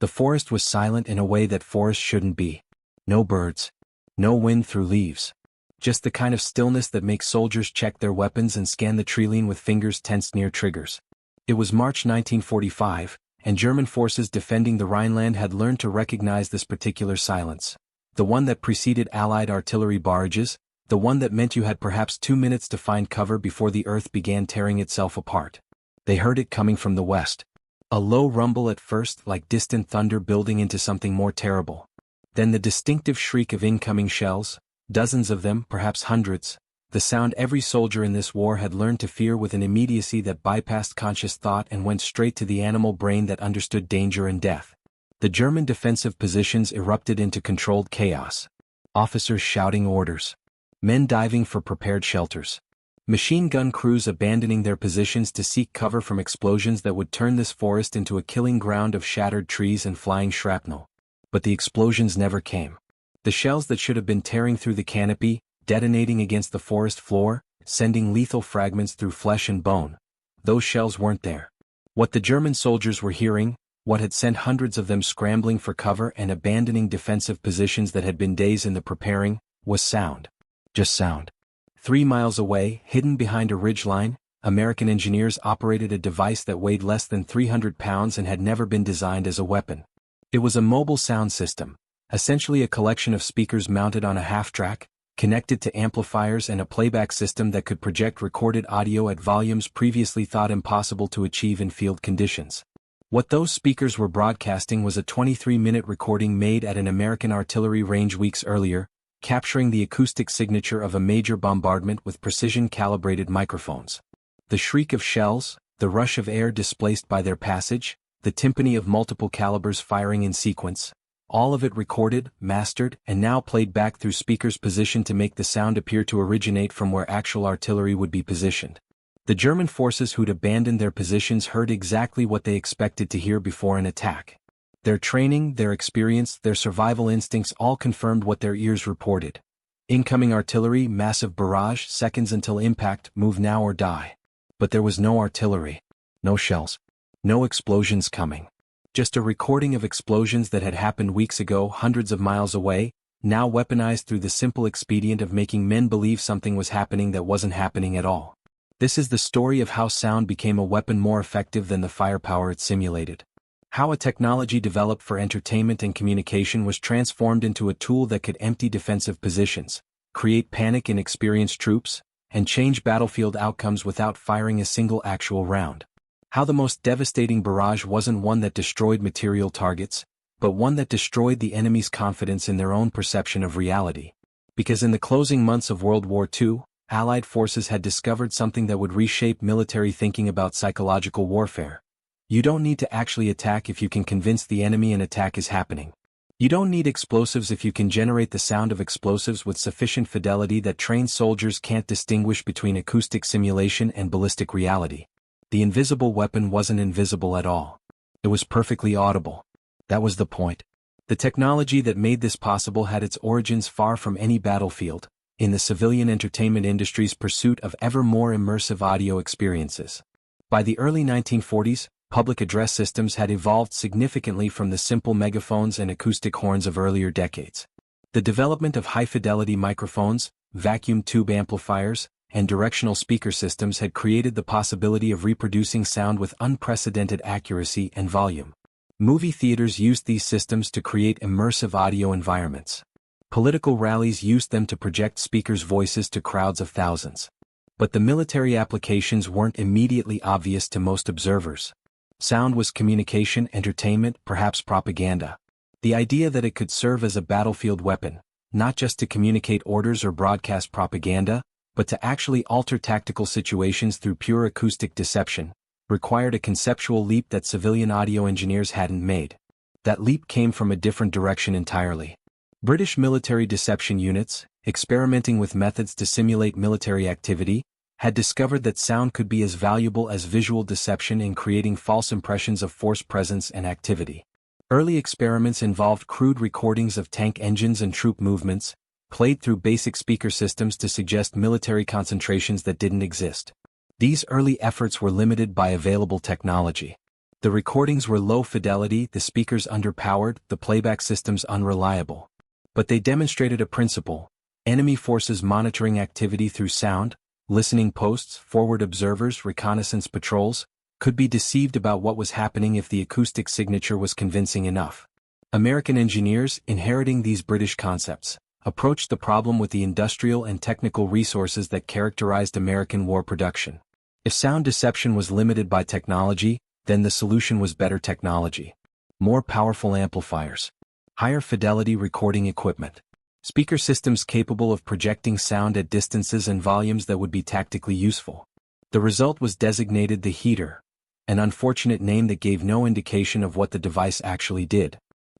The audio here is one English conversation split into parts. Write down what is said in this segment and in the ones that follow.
The forest was silent in a way that forest shouldn't be. No birds. No wind through leaves. Just the kind of stillness that makes soldiers check their weapons and scan the treeline with fingers tensed near triggers. It was March 1945, and German forces defending the Rhineland had learned to recognize this particular silence. The one that preceded Allied artillery barrages, the one that meant you had perhaps 2 minutes to find cover before the earth began tearing itself apart. They heard it coming from the west. A low rumble at first, like distant thunder building into something more terrible. Then the distinctive shriek of incoming shells, dozens of them, perhaps hundreds, the sound every soldier in this war had learned to fear with an immediacy that bypassed conscious thought and went straight to the animal brain that understood danger and death. The German defensive positions erupted into controlled chaos. Officers shouting orders. Men diving for prepared shelters. Machine gun crews abandoning their positions to seek cover from explosions that would turn this forest into a killing ground of shattered trees and flying shrapnel. But the explosions never came. The shells that should have been tearing through the canopy, detonating against the forest floor, sending lethal fragments through flesh and bone. Those shells weren't there. What the German soldiers were hearing, what had sent hundreds of them scrambling for cover and abandoning defensive positions that had been days in the preparing, was sound. Just sound. 3 miles away, hidden behind a ridgeline, American engineers operated a device that weighed less than 300 pounds and had never been designed as a weapon. It was a mobile sound system, essentially a collection of speakers mounted on a half-track, connected to amplifiers and a playback system that could project recorded audio at volumes previously thought impossible to achieve in field conditions. What those speakers were broadcasting was a 23-minute recording made at an American artillery range weeks earlier, capturing the acoustic signature of a major bombardment with precision-calibrated microphones. The shriek of shells, the rush of air displaced by their passage, the timpani of multiple calibers firing in sequence, all of it recorded, mastered, and now played back through speakers positioned to make the sound appear to originate from where actual artillery would be positioned. The German forces who'd abandoned their positions heard exactly what they expected to hear before an attack. Their training, their experience, their survival instincts all confirmed what their ears reported. Incoming artillery, massive barrage, seconds until impact, move now or die. But there was no artillery. No shells. No explosions coming. Just a recording of explosions that had happened weeks ago hundreds of miles away, now weaponized through the simple expedient of making men believe something was happening that wasn't happening at all. This is the story of how sound became a weapon more effective than the firepower it simulated. How a technology developed for entertainment and communication was transformed into a tool that could empty defensive positions, create panic in experienced troops, and change battlefield outcomes without firing a single actual round. How the most devastating barrage wasn't one that destroyed material targets, but one that destroyed the enemy's confidence in their own perception of reality. Because in the closing months of World War II, Allied forces had discovered something that would reshape military thinking about psychological warfare. You don't need to actually attack if you can convince the enemy an attack is happening. You don't need explosives if you can generate the sound of explosives with sufficient fidelity that trained soldiers can't distinguish between acoustic simulation and ballistic reality. The invisible weapon wasn't invisible at all. It was perfectly audible. That was the point. The technology that made this possible had its origins far from any battlefield, in the civilian entertainment industry's pursuit of ever more immersive audio experiences. By the early 1940s, public address systems had evolved significantly from the simple megaphones and acoustic horns of earlier decades. The development of high-fidelity microphones, vacuum tube amplifiers, and directional speaker systems had created the possibility of reproducing sound with unprecedented accuracy and volume. Movie theaters used these systems to create immersive audio environments. Political rallies used them to project speakers' voices to crowds of thousands. But the military applications weren't immediately obvious to most observers. Sound was communication, entertainment, perhaps propaganda. The idea that it could serve as a battlefield weapon, not just to communicate orders or broadcast propaganda, but to actually alter tactical situations through pure acoustic deception, required a conceptual leap that civilian audio engineers hadn't made. That leap came from a different direction entirely. British military deception units, experimenting with methods to simulate military activity, had discovered that sound could be as valuable as visual deception in creating false impressions of force presence and activity. Early experiments involved crude recordings of tank engines and troop movements, played through basic speaker systems to suggest military concentrations that didn't exist. These early efforts were limited by available technology. The recordings were low fidelity, the speakers underpowered, the playback systems unreliable. But they demonstrated a principle: enemy forces monitoring activity through sound, listening posts, forward observers, reconnaissance patrols, could be deceived about what was happening if the acoustic signature was convincing enough. American engineers, inheriting these British concepts, approached the problem with the industrial and technical resources that characterized American war production. If sound deception was limited by technology, then the solution was better technology. More powerful amplifiers. Higher fidelity recording equipment. Speaker systems capable of projecting sound at distances and volumes that would be tactically useful. The result was designated the heater, an unfortunate name that gave no indication of what the device actually did.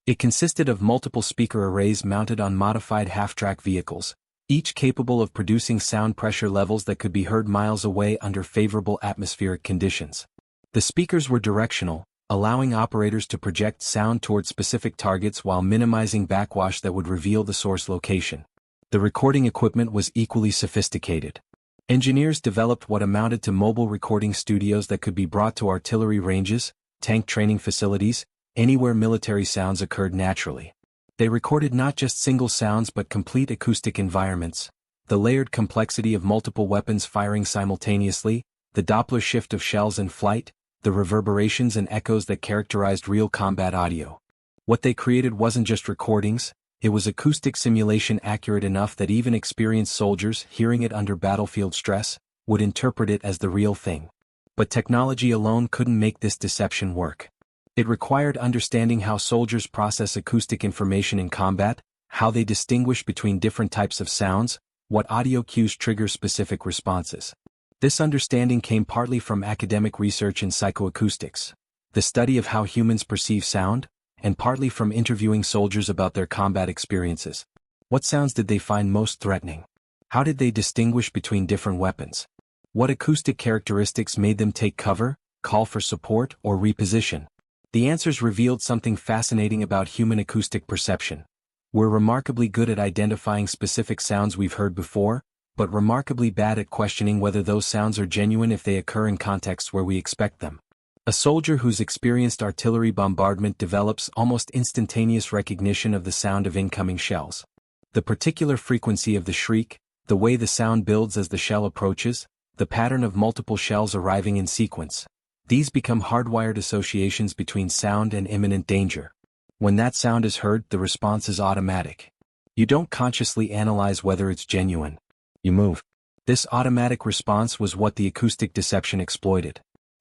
It consisted of multiple speaker arrays mounted on modified half-track vehicles, each capable of producing sound pressure levels that could be heard miles away under favorable atmospheric conditions. The speakers were directional, allowing operators to project sound toward specific targets while minimizing backwash that would reveal the source location. The recording equipment was equally sophisticated. Engineers developed what amounted to mobile recording studios that could be brought to artillery ranges, tank training facilities, anywhere military sounds occurred naturally. They recorded not just single sounds but complete acoustic environments, the layered complexity of multiple weapons firing simultaneously, the Doppler shift of shells in flight, the reverberations and echoes that characterized real combat audio. What they created wasn't just recordings, it was acoustic simulation accurate enough that even experienced soldiers, hearing it under battlefield stress, would interpret it as the real thing. But technology alone couldn't make this deception work. It required understanding how soldiers process acoustic information in combat, how they distinguish between different types of sounds, what audio cues trigger specific responses. This understanding came partly from academic research in psychoacoustics, the study of how humans perceive sound, and partly from interviewing soldiers about their combat experiences. What sounds did they find most threatening? How did they distinguish between different weapons? What acoustic characteristics made them take cover, call for support, or reposition? The answers revealed something fascinating about human acoustic perception. We're remarkably good at identifying specific sounds we've heard before, but remarkably bad at questioning whether those sounds are genuine if they occur in contexts where we expect them. A soldier who's experienced artillery bombardment develops almost instantaneous recognition of the sound of incoming shells. The particular frequency of the shriek, the way the sound builds as the shell approaches, the pattern of multiple shells arriving in sequence. These become hardwired associations between sound and imminent danger. When that sound is heard, the response is automatic. You don't consciously analyze whether it's genuine. You move. This automatic response was what the acoustic deception exploited.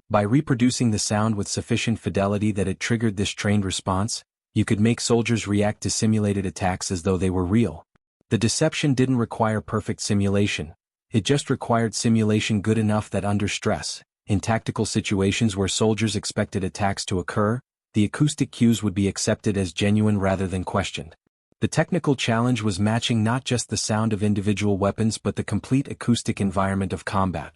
By reproducing the sound with sufficient fidelity that it triggered this trained response, you could make soldiers react to simulated attacks as though they were real. The deception didn't require perfect simulation. It just required simulation good enough that under stress, in tactical situations where soldiers expected attacks to occur, the acoustic cues would be accepted as genuine rather than questioned. The technical challenge was matching not just the sound of individual weapons but the complete acoustic environment of combat.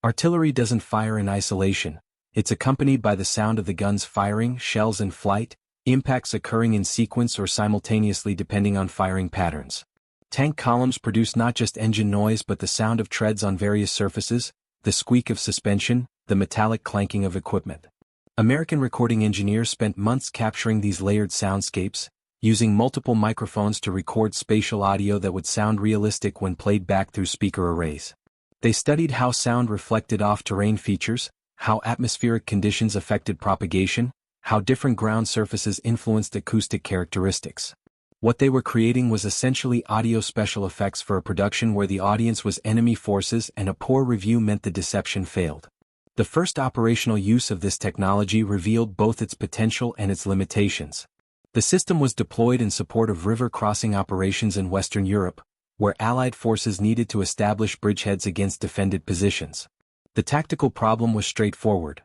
Artillery doesn't fire in isolation. It's accompanied by the sound of the guns firing, shells in flight, impacts occurring in sequence or simultaneously depending on firing patterns. Tank columns produce not just engine noise but the sound of treads on various surfaces, the squeak of suspension, the metallic clanking of equipment. American recording engineers spent months capturing these layered soundscapes, using multiple microphones to record spatial audio that would sound realistic when played back through speaker arrays. They studied how sound reflected off terrain features, how atmospheric conditions affected propagation, how different ground surfaces influenced acoustic characteristics. What they were creating was essentially audio special effects for a production where the audience was enemy forces and a poor review meant the deception failed. The first operational use of this technology revealed both its potential and its limitations. The system was deployed in support of river crossing operations in Western Europe, where Allied forces needed to establish bridgeheads against defended positions. The tactical problem was straightforward.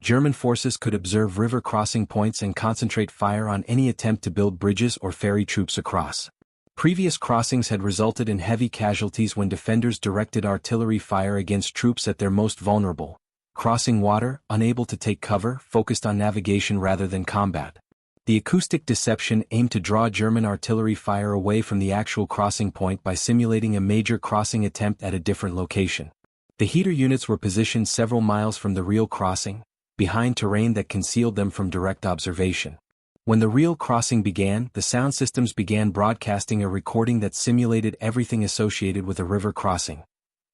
German forces could observe river crossing points and concentrate fire on any attempt to build bridges or ferry troops across. Previous crossings had resulted in heavy casualties when defenders directed artillery fire against troops at their most vulnerable. Crossing water, unable to take cover, focused on navigation rather than combat. The acoustic deception aimed to draw German artillery fire away from the actual crossing point by simulating a major crossing attempt at a different location. The heater units were positioned several miles from the real crossing, behind terrain that concealed them from direct observation. When the real crossing began, the sound systems began broadcasting a recording that simulated everything associated with a river crossing.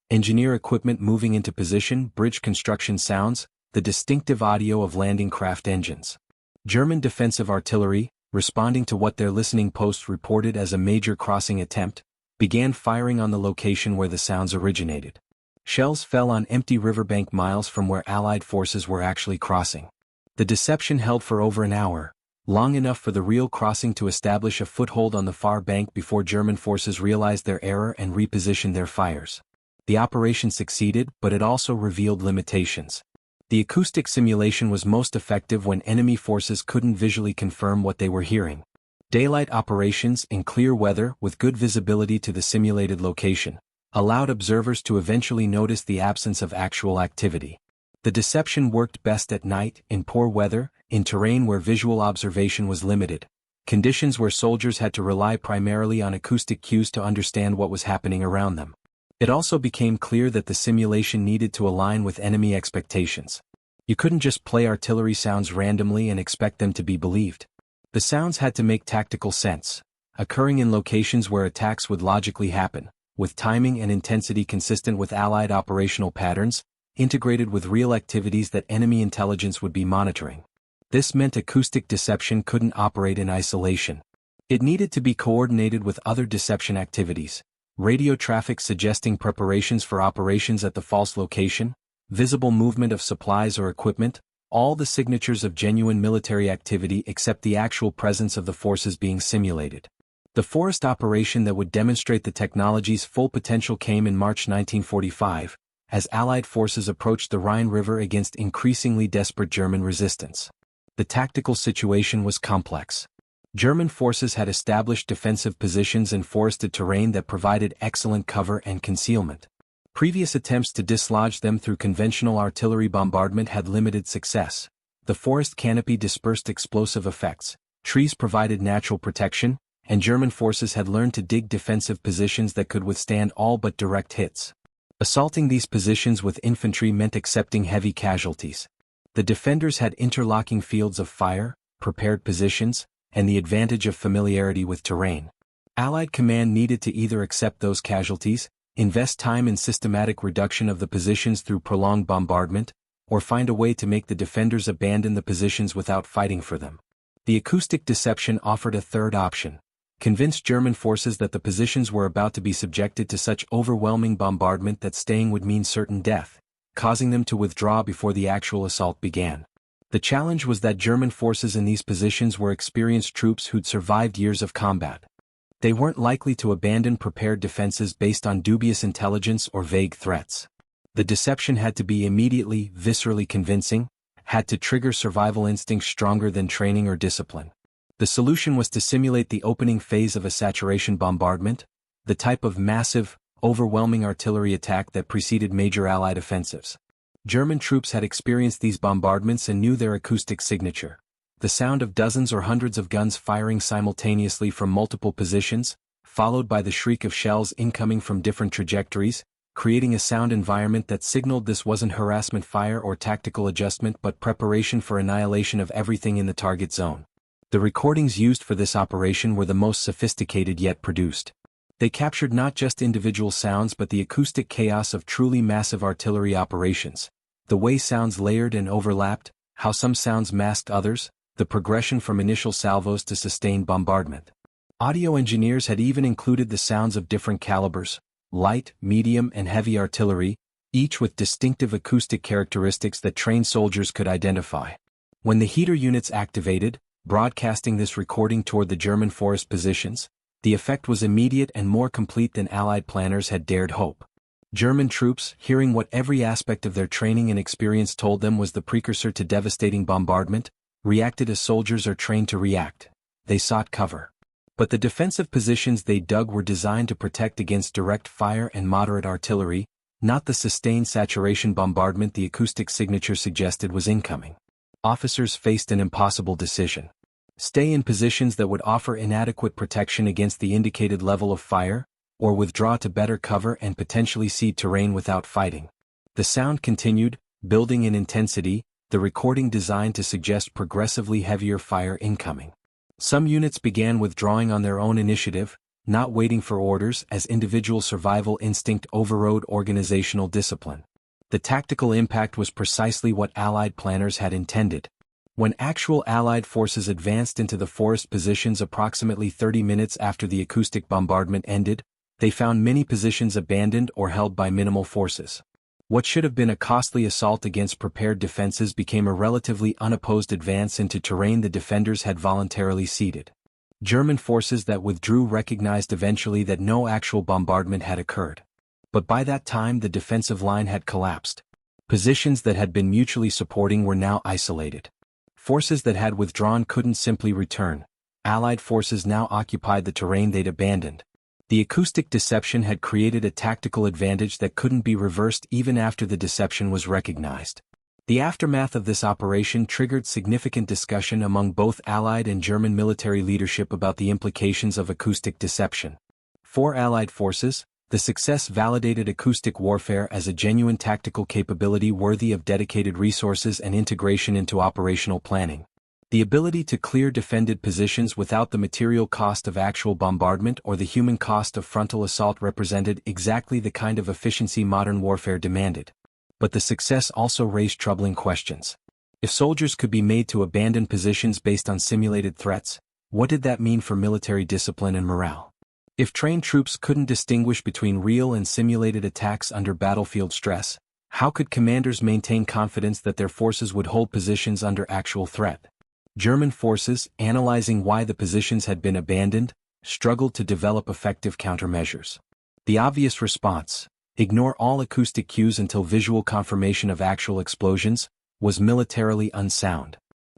Engineer equipment moving into position, bridge construction sounds, the distinctive audio of landing craft engines. German defensive artillery, responding to what their listening posts reported as a major crossing attempt, began firing on the location where the sounds originated. Shells fell on empty riverbank miles from where Allied forces were actually crossing. The deception held for over an hour, long enough for the real crossing to establish a foothold on the far bank before German forces realized their error and repositioned their fires. The operation succeeded, but it also revealed limitations. The acoustic simulation was most effective when enemy forces couldn't visually confirm what they were hearing. Daylight operations in clear weather with good visibility to the simulated location allowed observers to eventually notice the absence of actual activity. The deception worked best at night, in poor weather, in terrain where visual observation was limited, conditions where soldiers had to rely primarily on acoustic cues to understand what was happening around them. It also became clear that the simulation needed to align with enemy expectations. You couldn't just play artillery sounds randomly and expect them to be believed. The sounds had to make tactical sense, occurring in locations where attacks would logically happen, with timing and intensity consistent with Allied operational patterns, integrated with real activities that enemy intelligence would be monitoring. This meant acoustic deception couldn't operate in isolation. It needed to be coordinated with other deception activities, radio traffic suggesting preparations for operations at the false location, visible movement of supplies or equipment, all the signatures of genuine military activity except the actual presence of the forces being simulated. The forest operation that would demonstrate the technology's full potential came in March 1945, as Allied forces approached the Rhine River against increasingly desperate German resistance. The tactical situation was complex. German forces had established defensive positions in forested terrain that provided excellent cover and concealment. Previous attempts to dislodge them through conventional artillery bombardment had limited success. The forest canopy dispersed explosive effects, trees provided natural protection, and German forces had learned to dig defensive positions that could withstand all but direct hits. Assaulting these positions with infantry meant accepting heavy casualties. The defenders had interlocking fields of fire, prepared positions, and the advantage of familiarity with terrain. Allied command needed to either accept those casualties, invest time in systematic reduction of the positions through prolonged bombardment, or find a way to make the defenders abandon the positions without fighting for them. The acoustic deception offered a third option: convince German forces that the positions were about to be subjected to such overwhelming bombardment that staying would mean certain death, causing them to withdraw before the actual assault began. The challenge was that German forces in these positions were experienced troops who'd survived years of combat. They weren't likely to abandon prepared defenses based on dubious intelligence or vague threats. The deception had to be immediately, viscerally convincing, had to trigger survival instincts stronger than training or discipline. The solution was to simulate the opening phase of a saturation bombardment, the type of massive, overwhelming artillery attack that preceded major Allied offensives. German troops had experienced these bombardments and knew their acoustic signature: the sound of dozens or hundreds of guns firing simultaneously from multiple positions, followed by the shriek of shells incoming from different trajectories, creating a sound environment that signaled this wasn't harassment fire or tactical adjustment but preparation for annihilation of everything in the target zone. The recordings used for this operation were the most sophisticated yet produced. They captured not just individual sounds but the acoustic chaos of truly massive artillery operations, the way sounds layered and overlapped, how some sounds masked others, the progression from initial salvos to sustained bombardment. Audio engineers had even included the sounds of different calibers, light, medium, and heavy artillery, each with distinctive acoustic characteristics that trained soldiers could identify. When the heater units activated, broadcasting this recording toward the German forest positions, the effect was immediate and more complete than Allied planners had dared hope. German troops, hearing what every aspect of their training and experience told them was the precursor to devastating bombardment, reacted as soldiers are trained to react. They sought cover. But the defensive positions they dug were designed to protect against direct fire and moderate artillery, not the sustained saturation bombardment the acoustic signature suggested was incoming. Officers faced an impossible decision: stay in positions that would offer inadequate protection against the indicated level of fire, or withdraw to better cover and potentially cede terrain without fighting. The sound continued, building in intensity, the recording designed to suggest progressively heavier fire incoming. Some units began withdrawing on their own initiative, not waiting for orders as individual survival instinct overrode organizational discipline. The tactical impact was precisely what Allied planners had intended. When actual Allied forces advanced into the forest positions approximately 30 minutes after the acoustic bombardment ended, they found many positions abandoned or held by minimal forces. What should have been a costly assault against prepared defenses became a relatively unopposed advance into terrain the defenders had voluntarily ceded. German forces that withdrew recognized eventually that no actual bombardment had occurred. But by that time the defensive line had collapsed. Positions that had been mutually supporting were now isolated. Forces that had withdrawn couldn't simply return. Allied forces now occupied the terrain they'd abandoned. The acoustic deception had created a tactical advantage that couldn't be reversed even after the deception was recognized. The aftermath of this operation triggered significant discussion among both Allied and German military leadership about the implications of acoustic deception. For Allied forces, the success validated acoustic warfare as a genuine tactical capability worthy of dedicated resources and integration into operational planning. The ability to clear defended positions without the material cost of actual bombardment or the human cost of frontal assault represented exactly the kind of efficiency modern warfare demanded. But the success also raised troubling questions. If soldiers could be made to abandon positions based on simulated threats, what did that mean for military discipline and morale? If trained troops couldn't distinguish between real and simulated attacks under battlefield stress, how could commanders maintain confidence that their forces would hold positions under actual threat? German forces, analyzing why the positions had been abandoned, struggled to develop effective countermeasures. The obvious response, ignore all acoustic cues until visual confirmation of actual explosions, was militarily unsound.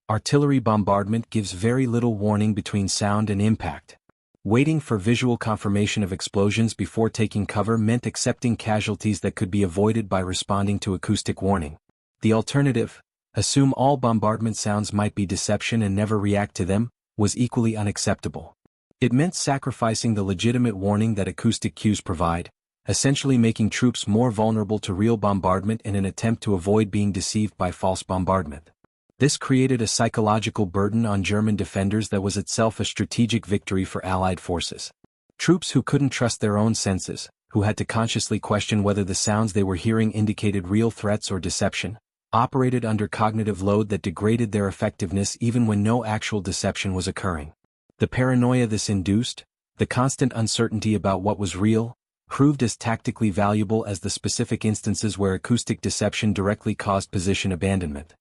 Artillery bombardment gives very little warning between sound and impact. Waiting for visual confirmation of explosions before taking cover meant accepting casualties that could be avoided by responding to acoustic warning. The alternative, assume all bombardment sounds might be deception and never react to them, was equally unacceptable. It meant sacrificing the legitimate warning that acoustic cues provide, essentially making troops more vulnerable to real bombardment in an attempt to avoid being deceived by false bombardment. This created a psychological burden on German defenders that was itself a strategic victory for Allied forces. Troops who couldn't trust their own senses, who had to consciously question whether the sounds they were hearing indicated real threats or deception, operated under cognitive load that degraded their effectiveness even when no actual deception was occurring. The paranoia this induced, the constant uncertainty about what was real, proved as tactically valuable as the specific instances where acoustic deception directly caused position abandonment.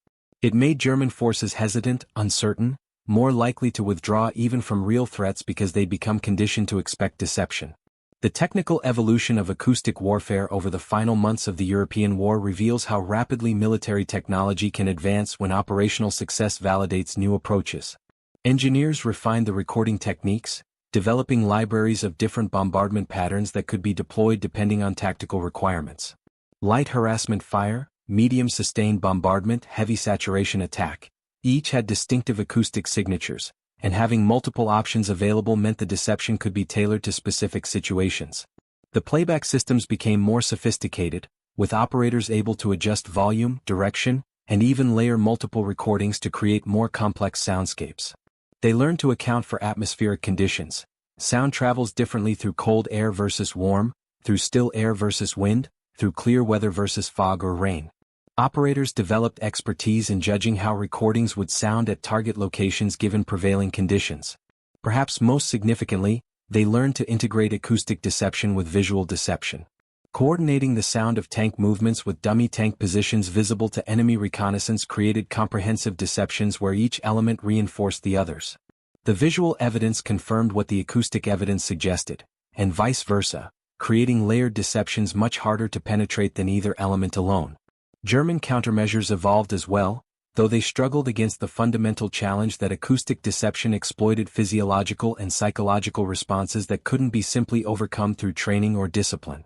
It made German forces hesitant, uncertain, more likely to withdraw even from real threats because they'd become conditioned to expect deception. The technical evolution of acoustic warfare over the final months of the European War reveals how rapidly military technology can advance when operational success validates new approaches. Engineers refined the recording techniques, developing libraries of different bombardment patterns that could be deployed depending on tactical requirements. Light harassment fire, medium sustained bombardment, heavy saturation attack. Each had distinctive acoustic signatures, and having multiple options available meant the deception could be tailored to specific situations. The playback systems became more sophisticated, with operators able to adjust volume, direction, and even layer multiple recordings to create more complex soundscapes. They learned to account for atmospheric conditions. Sound travels differently through cold air versus warm, through still air versus wind, through clear weather versus fog or rain. Operators developed expertise in judging how recordings would sound at target locations given prevailing conditions. Perhaps most significantly, they learned to integrate acoustic deception with visual deception. Coordinating the sound of tank movements with dummy tank positions visible to enemy reconnaissance created comprehensive deceptions where each element reinforced the others. The visual evidence confirmed what the acoustic evidence suggested, and vice versa, creating layered deceptions much harder to penetrate than either element alone. German countermeasures evolved as well, though they struggled against the fundamental challenge that acoustic deception exploited physiological and psychological responses that couldn't be simply overcome through training or discipline.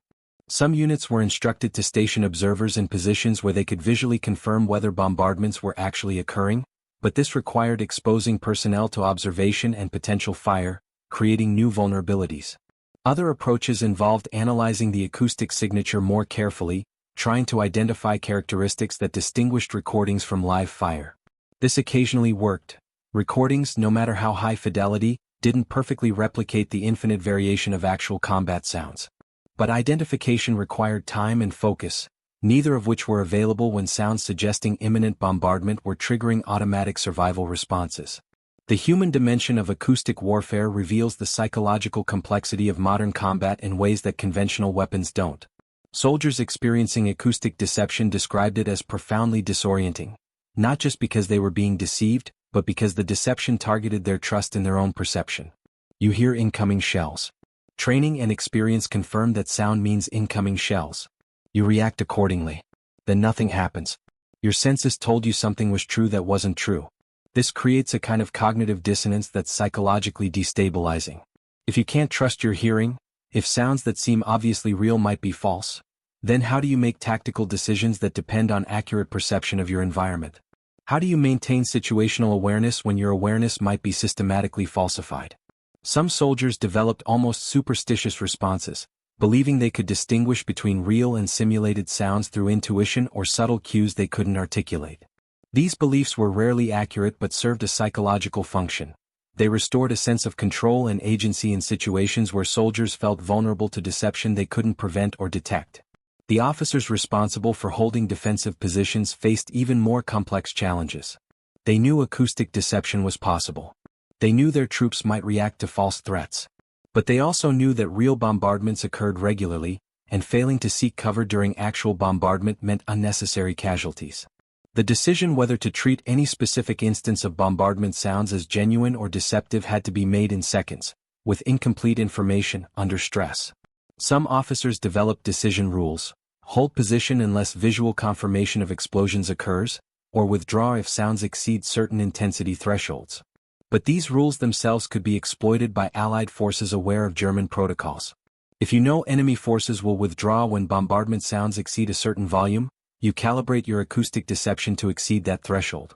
Some units were instructed to station observers in positions where they could visually confirm whether bombardments were actually occurring, but this required exposing personnel to observation and potential fire, creating new vulnerabilities. Other approaches involved analyzing the acoustic signature more carefully, trying to identify characteristics that distinguished recordings from live fire. This occasionally worked. Recordings, no matter how high fidelity, didn't perfectly replicate the infinite variation of actual combat sounds. But identification required time and focus, neither of which were available when sounds suggesting imminent bombardment were triggering automatic survival responses. The human dimension of acoustic warfare reveals the psychological complexity of modern combat in ways that conventional weapons don't. Soldiers experiencing acoustic deception described it as profoundly disorienting, not just because they were being deceived, but because the deception targeted their trust in their own perception. You hear incoming shells. Training and experience confirm that sound means incoming shells. You react accordingly. Then nothing happens. Your senses told you something was true that wasn't true. This creates a kind of cognitive dissonance that's psychologically destabilizing. If you can't trust your hearing, if sounds that seem obviously real might be false, then how do you make tactical decisions that depend on accurate perception of your environment? How do you maintain situational awareness when your awareness might be systematically falsified? Some soldiers developed almost superstitious responses, believing they could distinguish between real and simulated sounds through intuition or subtle cues they couldn't articulate. These beliefs were rarely accurate but served a psychological function. They restored a sense of control and agency in situations where soldiers felt vulnerable to deception they couldn't prevent or detect. The officers responsible for holding defensive positions faced even more complex challenges. They knew acoustic deception was possible. They knew their troops might react to false threats. But they also knew that real bombardments occurred regularly, and failing to seek cover during actual bombardment meant unnecessary casualties. The decision whether to treat any specific instance of bombardment sounds as genuine or deceptive had to be made in seconds, with incomplete information, under stress. Some officers developed decision rules: hold position unless visual confirmation of explosions occurs, or withdraw if sounds exceed certain intensity thresholds. But these rules themselves could be exploited by Allied forces aware of German protocols. If you know enemy forces will withdraw when bombardment sounds exceed a certain volume, you calibrate your acoustic deception to exceed that threshold.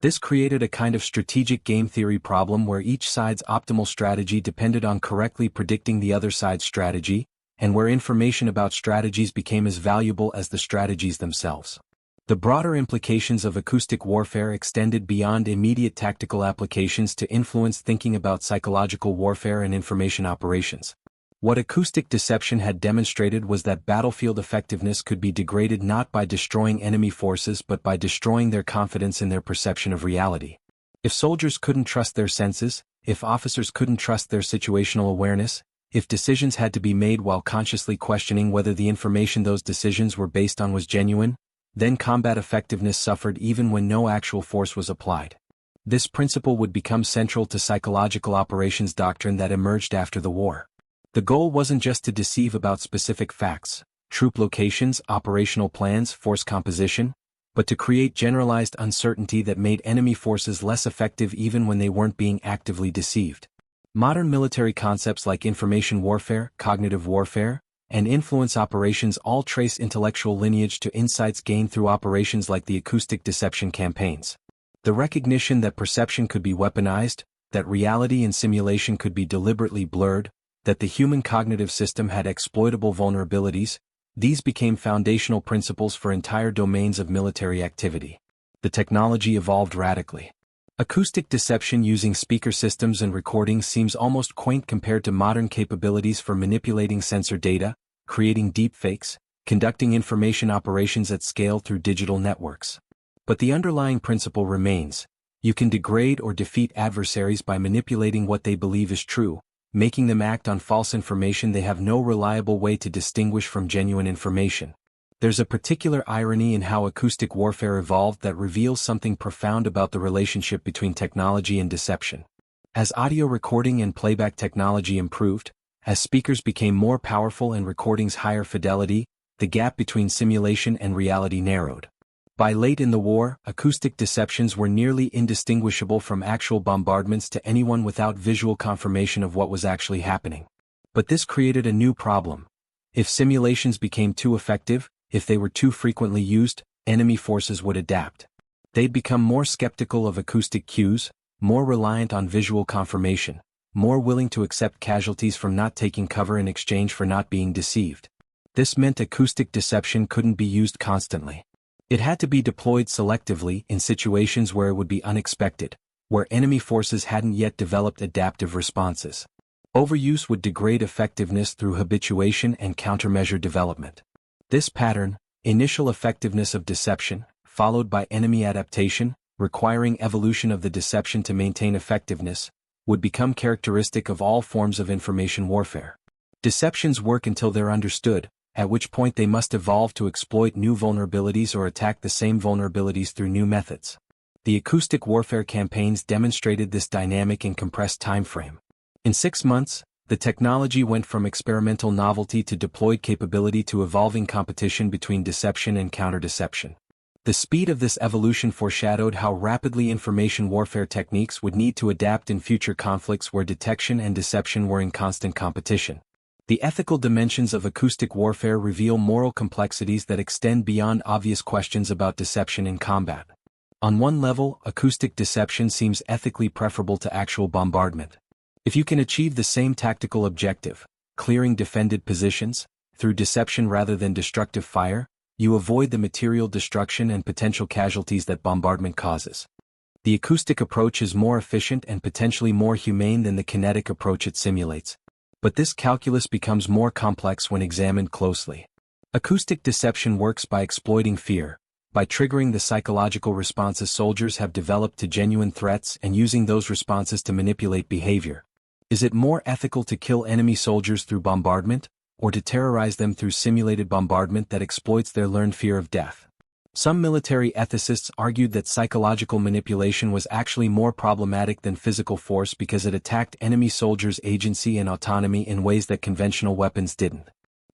This created a kind of strategic game theory problem where each side's optimal strategy depended on correctly predicting the other side's strategy, and where information about strategies became as valuable as the strategies themselves. The broader implications of acoustic warfare extended beyond immediate tactical applications to influence thinking about psychological warfare and information operations. What acoustic deception had demonstrated was that battlefield effectiveness could be degraded not by destroying enemy forces but by destroying their confidence in their perception of reality. If soldiers couldn't trust their senses, if officers couldn't trust their situational awareness, if decisions had to be made while consciously questioning whether the information those decisions were based on was genuine, then combat effectiveness suffered even when no actual force was applied. This principle would become central to psychological operations doctrine that emerged after the war. The goal wasn't just to deceive about specific facts, troop locations, operational plans, force composition, but to create generalized uncertainty that made enemy forces less effective even when they weren't being actively deceived. Modern military concepts like information warfare, cognitive warfare, and influence operations all trace intellectual lineage to insights gained through operations like the acoustic deception campaigns. The recognition that perception could be weaponized, that reality and simulation could be deliberately blurred, that the human cognitive system had exploitable vulnerabilities, these became foundational principles for entire domains of military activity. The technology evolved radically. Acoustic deception using speaker systems and recordings seems almost quaint compared to modern capabilities for manipulating sensor data, creating deepfakes, conducting information operations at scale through digital networks. But the underlying principle remains: you can degrade or defeat adversaries by manipulating what they believe is true, making them act on false information they have no reliable way to distinguish from genuine information. There's a particular irony in how acoustic warfare evolved that reveals something profound about the relationship between technology and deception. As audio recording and playback technology improved, as speakers became more powerful and recordings higher fidelity, the gap between simulation and reality narrowed. By late in the war, acoustic deceptions were nearly indistinguishable from actual bombardments to anyone without visual confirmation of what was actually happening. But this created a new problem. If simulations became too effective, if they were too frequently used, enemy forces would adapt. They'd become more skeptical of acoustic cues, more reliant on visual confirmation, more willing to accept casualties from not taking cover in exchange for not being deceived. This meant acoustic deception couldn't be used constantly. It had to be deployed selectively in situations where it would be unexpected, where enemy forces hadn't yet developed adaptive responses. Overuse would degrade effectiveness through habituation and countermeasure development. This pattern, initial effectiveness of deception, followed by enemy adaptation, requiring evolution of the deception to maintain effectiveness, would become characteristic of all forms of information warfare. Deceptions work until they're understood, at which point they must evolve to exploit new vulnerabilities or attack the same vulnerabilities through new methods. The acoustic warfare campaigns demonstrated this dynamic in compressed time frame. In 6 months, the technology went from experimental novelty to deployed capability to evolving competition between deception and counter-deception. The speed of this evolution foreshadowed how rapidly information warfare techniques would need to adapt in future conflicts where detection and deception were in constant competition. The ethical dimensions of acoustic warfare reveal moral complexities that extend beyond obvious questions about deception in combat. On one level, acoustic deception seems ethically preferable to actual bombardment. If you can achieve the same tactical objective, clearing defended positions, through deception rather than destructive fire, you avoid the material destruction and potential casualties that bombardment causes. The acoustic approach is more efficient and potentially more humane than the kinetic approach it simulates. But this calculus becomes more complex when examined closely. Acoustic deception works by exploiting fear, by triggering the psychological responses soldiers have developed to genuine threats and using those responses to manipulate behavior. Is it more ethical to kill enemy soldiers through bombardment, or to terrorize them through simulated bombardment that exploits their learned fear of death? Some military ethicists argued that psychological manipulation was actually more problematic than physical force because it attacked enemy soldiers' agency and autonomy in ways that conventional weapons didn't.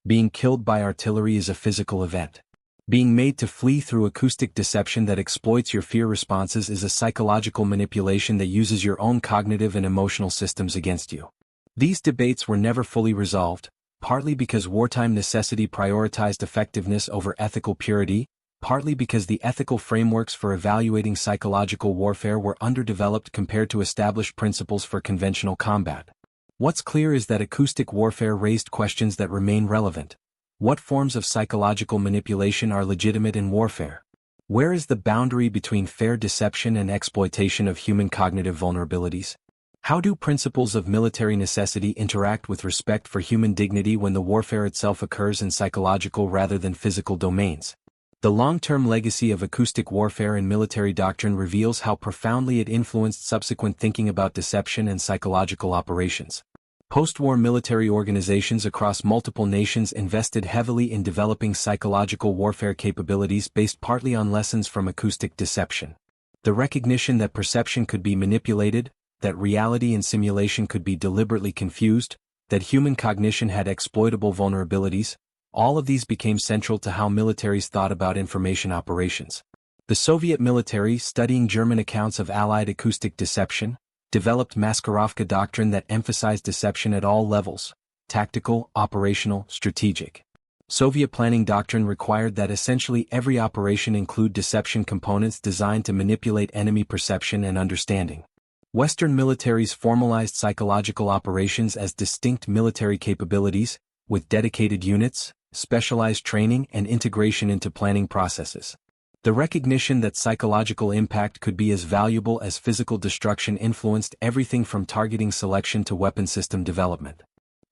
Being killed by artillery is a physical event. Being made to flee through acoustic deception that exploits your fear responses is a psychological manipulation that uses your own cognitive and emotional systems against you. These debates were never fully resolved, partly because wartime necessity prioritized effectiveness over ethical purity, partly because the ethical frameworks for evaluating psychological warfare were underdeveloped compared to established principles for conventional combat. What's clear is that acoustic warfare raised questions that remain relevant. What forms of psychological manipulation are legitimate in warfare? Where is the boundary between fair deception and exploitation of human cognitive vulnerabilities? How do principles of military necessity interact with respect for human dignity when the warfare itself occurs in psychological rather than physical domains? The long-term legacy of acoustic warfare in military doctrine reveals how profoundly it influenced subsequent thinking about deception and psychological operations. Post-war military organizations across multiple nations invested heavily in developing psychological warfare capabilities based partly on lessons from acoustic deception. The recognition that perception could be manipulated, that reality and simulation could be deliberately confused, that human cognition had exploitable vulnerabilities, all of these became central to how militaries thought about information operations. The Soviet military, studying German accounts of Allied acoustic deception, developed Maskirovka doctrine that emphasized deception at all levels: tactical, operational, strategic. Soviet planning doctrine required that essentially every operation include deception components designed to manipulate enemy perception and understanding. Western militaries formalized psychological operations as distinct military capabilities, with dedicated units, specialized training and integration into planning processes. The recognition that psychological impact could be as valuable as physical destruction influenced everything from targeting selection to weapon system development.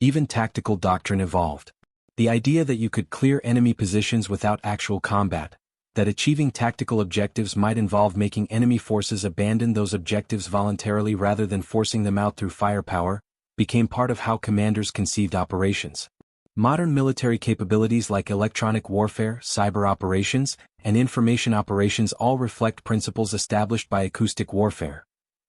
Even tactical doctrine evolved. The idea that you could clear enemy positions without actual combat, that achieving tactical objectives might involve making enemy forces abandon those objectives voluntarily rather than forcing them out through firepower, became part of how commanders conceived operations. Modern military capabilities like electronic warfare, cyber operations, and information operations all reflect principles established by acoustic warfare.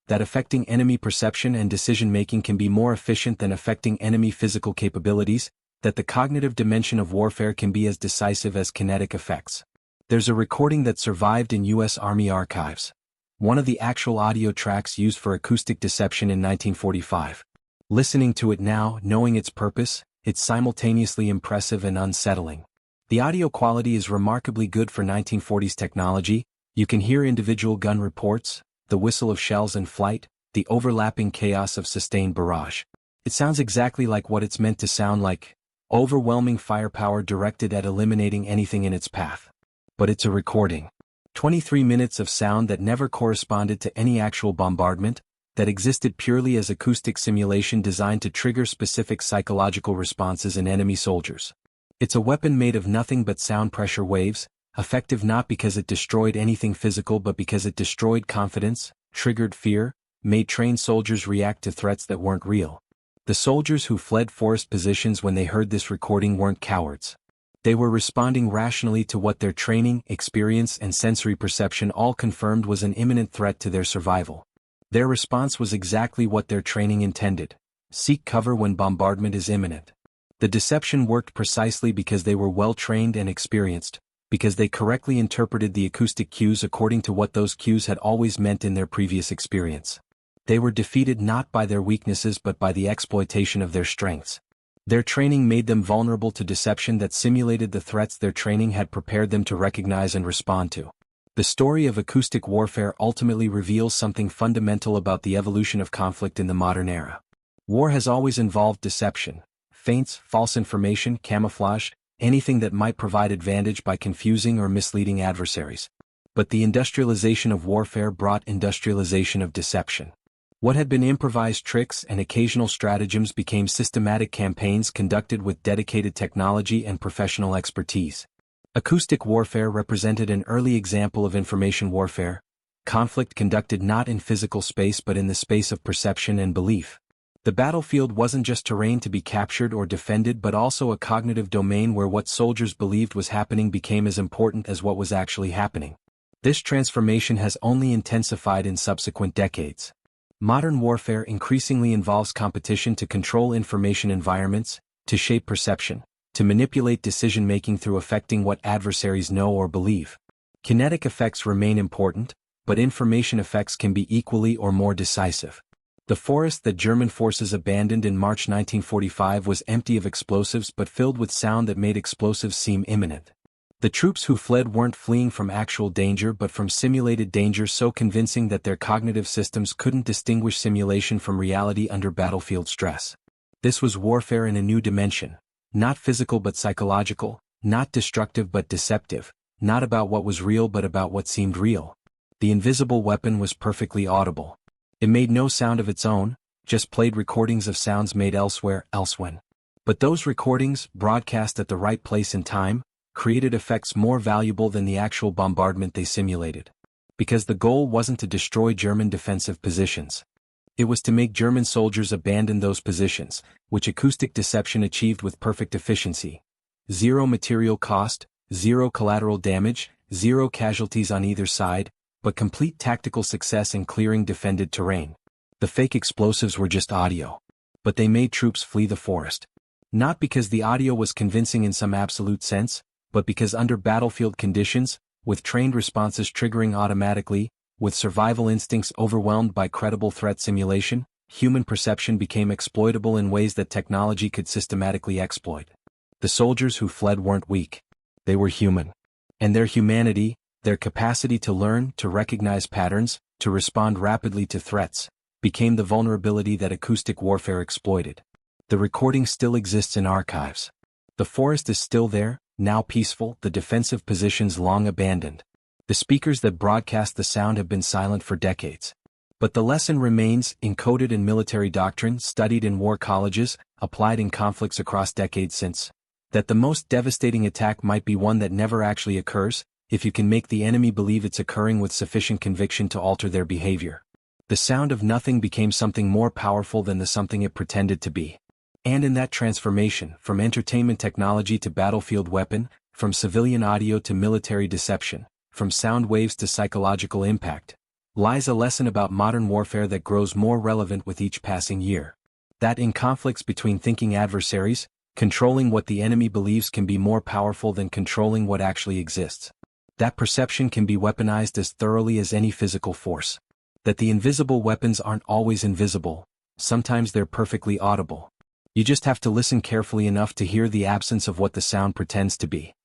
That affecting enemy perception and decision-making can be more efficient than affecting enemy physical capabilities, that the cognitive dimension of warfare can be as decisive as kinetic effects. There's a recording that survived in U.S. Army archives. One of the actual audio tracks used for acoustic deception in 1945. Listening to it now, knowing its purpose, it's simultaneously impressive and unsettling. The audio quality is remarkably good for 1940s technology. You can hear individual gun reports, the whistle of shells in flight, the overlapping chaos of sustained barrage. It sounds exactly like what it's meant to sound like. Overwhelming firepower directed at eliminating anything in its path. But it's a recording. 23 minutes of sound that never corresponded to any actual bombardment, that existed purely as acoustic simulation designed to trigger specific psychological responses in enemy soldiers. It's a weapon made of nothing but sound pressure waves, effective not because it destroyed anything physical but because it destroyed confidence, triggered fear, made trained soldiers react to threats that weren't real. The soldiers who fled forest positions when they heard this recording weren't cowards. They were responding rationally to what their training, experience, and sensory perception all confirmed was an imminent threat to their survival. Their response was exactly what their training intended: seek cover when bombardment is imminent. The deception worked precisely because they were well trained and experienced, because they correctly interpreted the acoustic cues according to what those cues had always meant in their previous experience. They were defeated not by their weaknesses but by the exploitation of their strengths. Their training made them vulnerable to deception that simulated the threats their training had prepared them to recognize and respond to. The story of acoustic warfare ultimately reveals something fundamental about the evolution of conflict in the modern era. War has always involved deception, feints, false information, camouflage, anything that might provide advantage by confusing or misleading adversaries. But the industrialization of warfare brought industrialization of deception. What had been improvised tricks and occasional stratagems became systematic campaigns conducted with dedicated technology and professional expertise. Acoustic warfare represented an early example of information warfare, conflict conducted not in physical space but in the space of perception and belief. The battlefield wasn't just terrain to be captured or defended but also a cognitive domain where what soldiers believed was happening became as important as what was actually happening. This transformation has only intensified in subsequent decades. Modern warfare increasingly involves competition to control information environments, to shape perception, to manipulate decision-making through affecting what adversaries know or believe. Kinetic effects remain important, but information effects can be equally or more decisive. The forest that German forces abandoned in March 1945 was empty of explosives but filled with sound that made explosives seem imminent. The troops who fled weren't fleeing from actual danger but from simulated danger so convincing that their cognitive systems couldn't distinguish simulation from reality under battlefield stress. This was warfare in a new dimension, not physical but psychological, not destructive but deceptive, not about what was real but about what seemed real. The invisible weapon was perfectly audible. It made no sound of its own, just played recordings of sounds made elsewhere, elsewhen. But those recordings, broadcast at the right place and time, created effects more valuable than the actual bombardment they simulated. Because the goal wasn't to destroy German defensive positions. It was to make German soldiers abandon those positions, which acoustic deception achieved with perfect efficiency. Zero material cost, zero collateral damage, zero casualties on either side, but complete tactical success in clearing defended terrain. The fake explosives were just audio. But they made troops flee the forest. Not because the audio was convincing in some absolute sense, but because under battlefield conditions, with trained responses triggering automatically, with survival instincts overwhelmed by credible threat simulation, human perception became exploitable in ways that technology could systematically exploit. The soldiers who fled weren't weak. They were human. And their humanity, their capacity to learn, to recognize patterns, to respond rapidly to threats, became the vulnerability that acoustic warfare exploited. The recording still exists in archives. The forest is still there, now peaceful, the defensive positions long abandoned. The speakers that broadcast the sound have been silent for decades. But the lesson remains, encoded in military doctrine, studied in war colleges, applied in conflicts across decades since, that the most devastating attack might be one that never actually occurs, if you can make the enemy believe it's occurring with sufficient conviction to alter their behavior. The sound of nothing became something more powerful than the something it pretended to be. And in that transformation, from entertainment technology to battlefield weapon, from civilian audio to military deception, from sound waves to psychological impact, lies a lesson about modern warfare that grows more relevant with each passing year. That in conflicts between thinking adversaries, controlling what the enemy believes can be more powerful than controlling what actually exists. That perception can be weaponized as thoroughly as any physical force. That the invisible weapons aren't always invisible, sometimes they're perfectly audible. You just have to listen carefully enough to hear the absence of what the sound pretends to be.